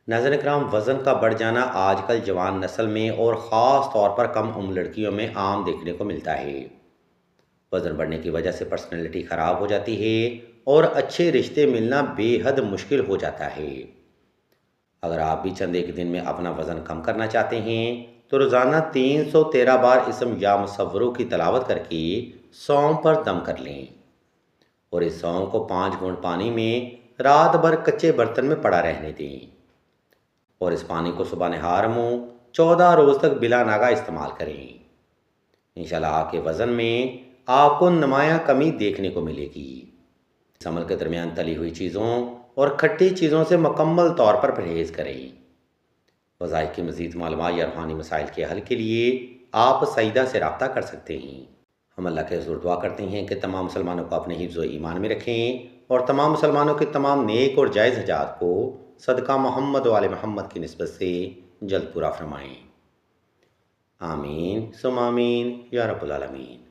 नाज़रीन इकराम, वज़न का बढ़ जाना आजकल जवान नस्ल में और ख़ास तौर पर कम उम्र लड़कियों में आम देखने को मिलता है। वज़न बढ़ने की वजह से पर्सनैलिटी ख़राब हो जाती है और अच्छे रिश्ते मिलना बेहद मुश्किल हो जाता है। अगर आप भी चंद एक दिन में अपना वज़न कम करना चाहते हैं तो रोज़ाना 313 बार इसम या मुसव्वरों की तलावत करके सौंफ पर दम कर लें और इस सौंफ को 5 घूंट पानी में रात भर कच्चे बर्तन में पड़ा रहने दें और इस पानी को सुबह नहार मुँह 14 रोज़ तक बिला नागा इस्तेमाल करें। इंशाल्लाह आपके वज़न में आपको नुमायाँ कमी देखने को मिलेगी। इस अमल के दरमियान तली हुई चीज़ों और खट्टी चीज़ों से मुकम्मल तौर पर परहेज़ करें। वज़ाइफ की मज़ीद मालूमात या रूहानी मसाइल के हल के लिए आप सईदा से रब्ता कर सकते हैं। हम अल्लाह के हुज़ूर दुआ करते हैं कि तमाम मुसलमानों को अपने हिफ्ज़ व ईमान में रखें और तमाम मुसलमानों के तमाम नेक और जायज़ हजात को सदका मोहम्मद व आले मोहम्मद की निस्बत से जल्द पूरा फरमाएँ। आमीन सुम आमीन या रब्बुल आलमीन।